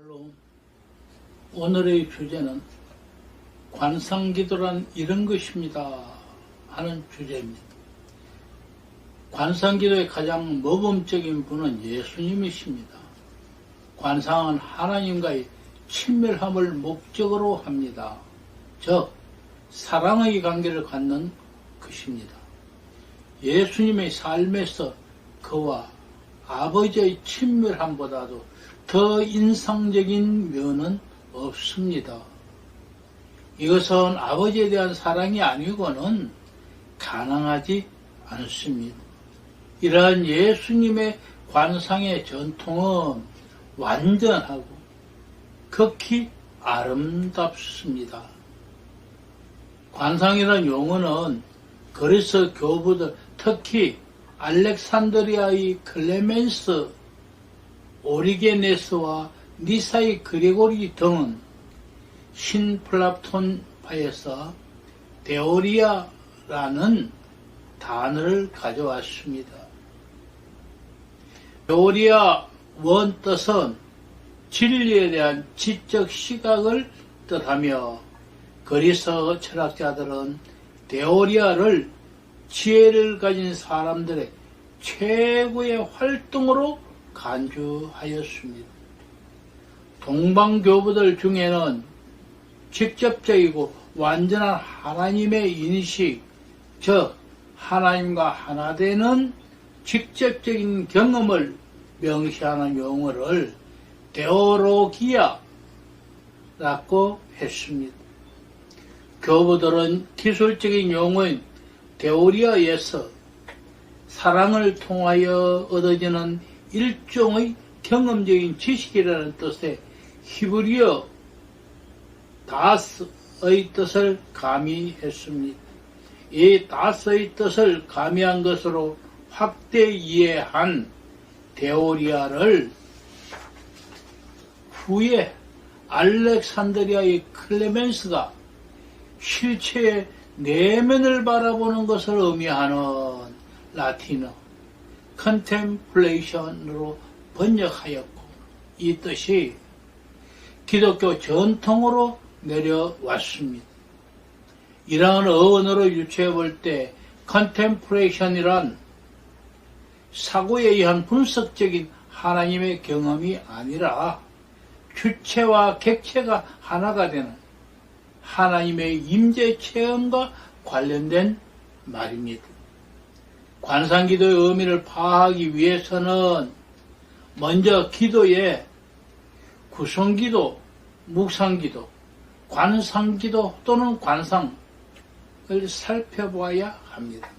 샬롬. 오늘의 주제는 관상기도란 이런 것입니다 하는 주제입니다. 관상기도의 가장 모범적인 분은 예수님이십니다. 관상은 하나님과의 친밀함을 목적으로 합니다. 즉 사랑의 관계를 갖는 것입니다. 예수님의 삶에서 그와 아버지의 친밀함보다도 더 인상적인 면은 없습니다. 이것은 아버지에 대한 사랑이 아니고는 가능하지 않습니다. 이러한 예수님의 관상의 전통은 완전하고 극히 아름답습니다. 관상이라는 용어는 그리스 교부들, 특히 알렉산드리아의 클레멘스, 오리게네스와 니사의 그레고리 등은 신플라톤파에서 데오리아라는 단어를 가져왔습니다. 데오리아 원 뜻은 진리에 대한 지적 시각을 뜻하며 그리스 철학자들은 데오리아를 지혜를 가진 사람들의 최고의 활동으로 간주하였습니다. 동방교부들 중에는 직접적이고 완전한 하나님의 인식, 즉 하나님과 하나 되는 직접적인 경험을 명시하는 용어를 데오로기아라고 했습니다. 교부들은 기술적인 용어인 데오리아에서 사랑을 통하여 얻어지는 일종의 경험적인 지식이라는 뜻의 히브리어 다스의 뜻을 가미했습니다. 이 다스의 뜻을 가미한 것으로 확대 이해한 데오리아를 후에 알렉산드리아의 클레멘스가 실체의 내면을 바라보는 것을 의미하는 라틴어 컨템플레이션으로 번역하였고, 이 뜻이 기독교 전통으로 내려왔습니다. 이러한 어원으로 유추해 볼 때 컨템플레이션이란 사고에 의한 분석적인 하나님의 경험이 아니라 주체와 객체가 하나가 되는 하나님의 임재 체험과 관련된 말입니다. 관상기도의 의미를 파악하기 위해서는 먼저 기도의 구성기도, 묵상기도, 관상기도 또는 관상을 살펴보아야 합니다.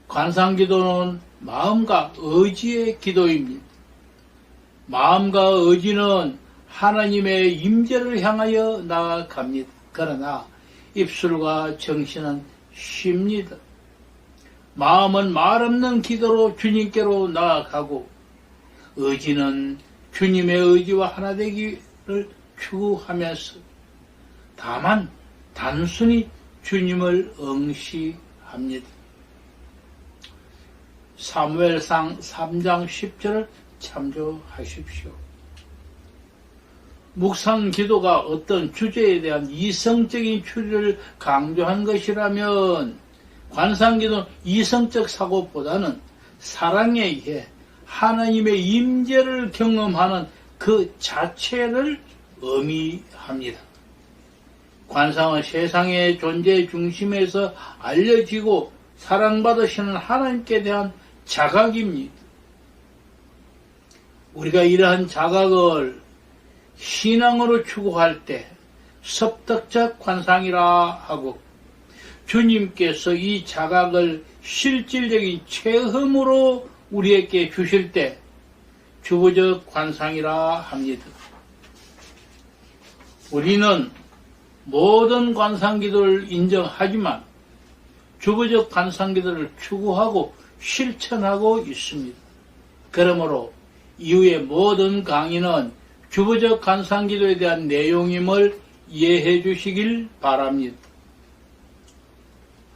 관상기도는 마음과 의지의 기도입니다. 마음과 의지는 하나님의 임재를 향하여 나아갑니다. 그러나 입술과 정신은 쉽니다. 마음은 말 없는 기도로 주님께로 나아가고, 의지는 주님의 의지와 하나 되기를 추구하면서 다만 단순히 주님을 응시합니다. 사무엘상 3장 10절을 참조하십시오. 묵상 기도가 어떤 주제에 대한 이성적인 추리를 강조한 것이라면 관상기도는 이성적 사고보다는 사랑에 의해 하나님의 임재를 경험하는 그 자체를 의미합니다. 관상은 세상의 존재 중심에서 알려지고 사랑받으시는 하나님께 대한 자각입니다. 우리가 이러한 자각을 신앙으로 추구할 때 섭득적 관상이라 하고, 주님께서 이 자각을 실질적인 체험으로 우리에게 주실 때 주부적 관상이라 합니다. 우리는 모든 관상기도를 인정하지만 주부적 관상기도를 추구하고 실천하고 있습니다. 그러므로 이후의 모든 강의는 주부적 관상기도에 대한 내용임을 이해해 주시길 바랍니다.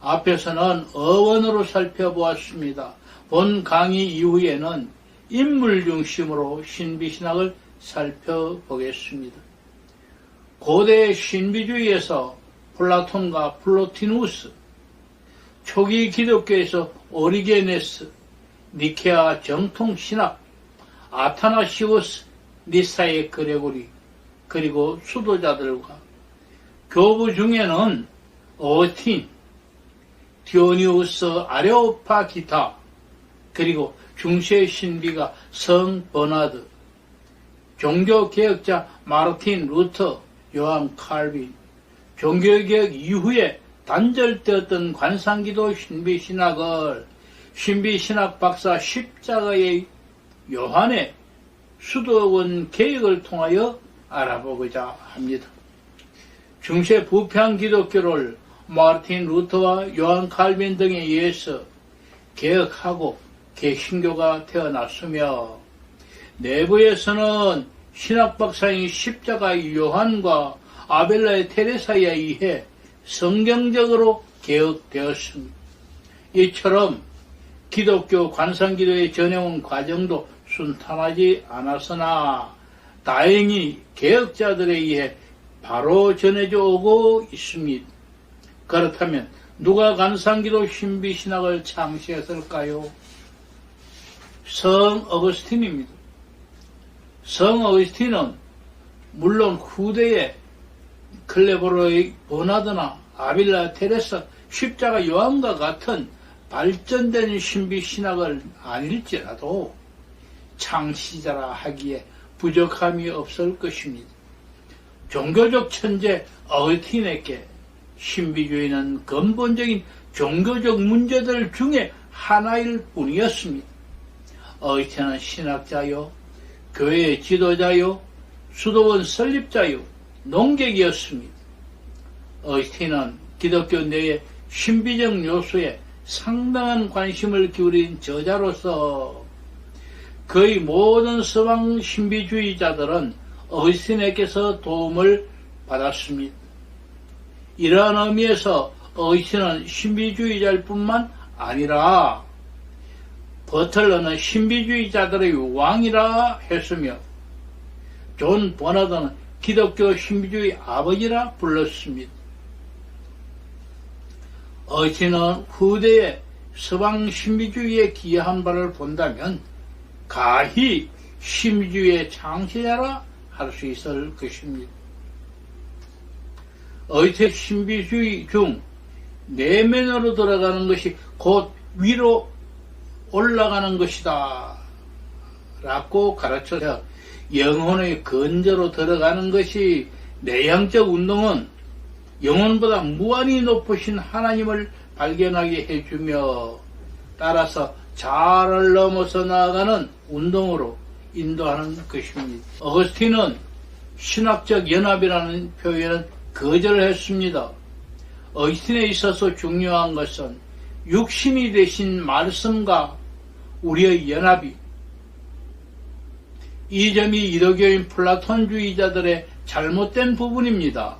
앞에서는 어원으로 살펴보았습니다. 본 강의 이후에는 인물 중심으로 신비신학을 살펴보겠습니다. 고대 신비주의에서 플라톤과 플로티누스, 초기 기독교에서 오리게네스, 니케아 정통신학, 아타나시우스, 니사의 그레고리, 그리고 수도자들과 교부 중에는 어틴, 디오니우스 아레오파기타, 그리고 중세 신비가 성 버나드, 종교개혁자 마르틴 루터, 요한 칼빈, 종교개혁 이후에 단절되었던 관상기도 신비신학을 신비신학 박사 십자가의 요한의 수도원 개혁을 통하여 알아보고자 합니다. 중세 부패한 기독교를 마르틴 루터와 요한 칼빈 등에 의해서 개혁하고 개신교가 태어났으며, 내부에서는 신학 박사인 십자가의 요한과 아벨라의 테레사에 의해 성경적으로 개혁되었습니다. 이처럼 기독교 관상기도의 전해온 과정도 순탄하지 않았으나 다행히 개혁자들에 의해 바로 전해져 오고 있습니다. 그렇다면 누가 관상기도 신비신학을 창시했을까요? 성 어거스틴입니다. 성 어거스틴은 물론 후대의 클레보로의 버나드나 아빌라 테레사, 십자가 요한과 같은 발전된 신비신학을 아닐지라도 창시자라 하기에 부족함이 없을 것입니다. 종교적 천재 어거스틴에게 신비주의는 근본적인 종교적 문제들 중에 하나일 뿐이었습니다. 어거스틴은 신학자요, 교회의 지도자요, 수도원 설립자요, 농객이었습니다. 어거스틴은 기독교 내의 신비적 요소에 상당한 관심을 기울인 저자로서 거의 모든 서방 신비주의자들은 어거스틴에게서 도움을 받았습니다. 이러한 의미에서 어거스틴은 신비주의자일 뿐만 아니라 버틀러는 신비주의자들의 왕이라 했으며, 존 버나드는 기독교 신비주의 아버지라 불렀습니다. 어거스틴은 후대의 서방 신비주의에 기여한 바를 본다면 가히 신비주의의 창시자라 할 수 있을 것입니다. 어거스틴 신비주의 중 내면으로 들어가는 것이 곧 위로 올라가는 것이다 라고 가르쳐서 영혼의 근저로 들어가는 것이, 내향적 운동은 영혼보다 무한히 높으신 하나님을 발견하게 해주며 따라서 자아를 넘어서 나아가는 운동으로 인도하는 것입니다. 어거스틴은 신학적 연합이라는 표현은 거절했습니다. 어거스틴에 있어서 중요한 것은 육신이 되신 말씀과 우리의 연합이, 이 점이 이도교인 플라톤주의자들의 잘못된 부분입니다.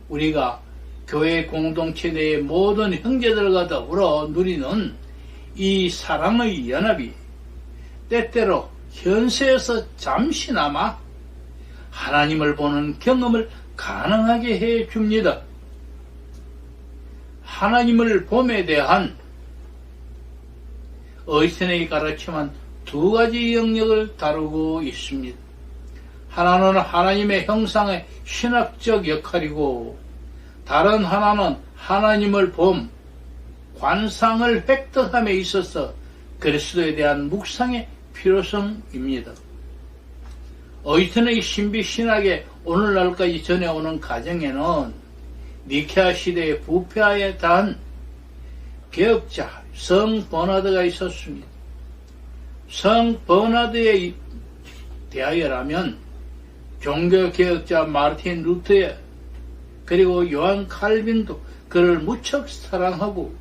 우리가 교회 공동체 내의 모든 형제들과 더불어 누리는 이 사랑의 연합이 때때로 현세에서 잠시나마 하나님을 보는 경험을 가능하게 해줍니다. 하나님을 봄에 대한 어거스틴의 가르침은 두 가지 영역을 다루고 있습니다. 하나는 하나님의 형상의 신학적 역할이고, 다른 하나는 하나님을 봄, 관상을 획득함에 있어서 그리스도에 대한 묵상의 필요성입니다. 어거스틴의 신비신학에 오늘날까지 전해오는 과정에는 니케아 시대의 부패하에 대한 개혁자 성 버나드가 있었습니다. 성 버나드에 대하여라면 종교개혁자 마르틴 루터에, 그리고 요한 칼빈도 그를 무척 사랑하고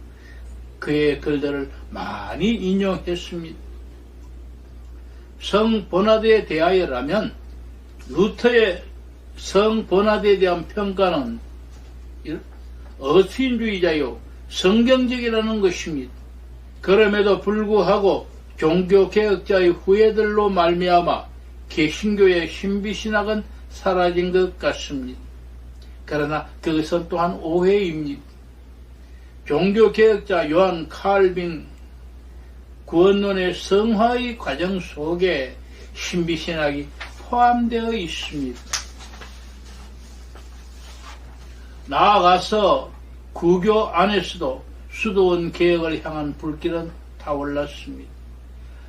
그의 글들을 많이 인용했습니다. 성 버나드에 대하여라면 루터의 성 버나드에 대한 평가는 어거스틴주의자요, 성경적이라는 것입니다. 그럼에도 불구하고 종교개혁자의 후예들로 말미암아 개신교의 신비신학은 사라진 것 같습니다. 그러나 그것은 또한 오해입니다. 종교개혁자 요한 칼빈 구원론의 성화의 과정 속에 신비신학이 포함되어 있습니다. 나아가서 구교 안에서도 수도원 개혁을 향한 불길은 타올랐습니다.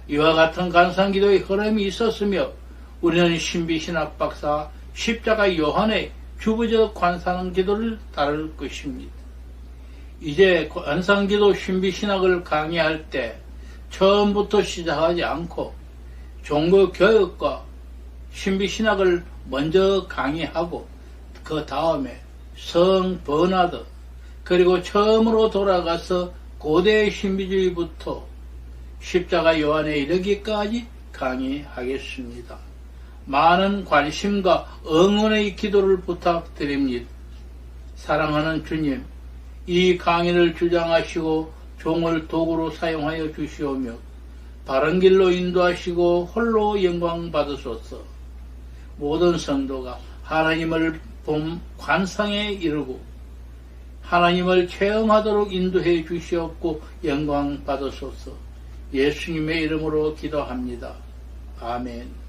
이와 같은 간상기도의 흐름이 있었으며 우리는 신비신학 박사 십자가 요한의 주부적 관상기도를 다룰 것입니다. 이제 관상기도 신비신학을 강의할 때 처음부터 시작하지 않고 종교교육과 신비신학을 먼저 강의하고 그 다음에 성 버나드 그리고 처음으로 돌아가서 고대 신비주의부터 십자가 요한에 이르기까지 강의하겠습니다. 많은 관심과 응원의 기도를 부탁드립니다. 사랑하는 주님, 이 강의를 주장하시고 종을 도구로 사용하여 주시오며 바른 길로 인도하시고 홀로 영광 받으소서. 모든 성도가 하나님을 본 관상에 이르고 하나님을 체험하도록 인도해 주시옵고 영광 받으소서. 예수님의 이름으로 기도합니다. 아멘.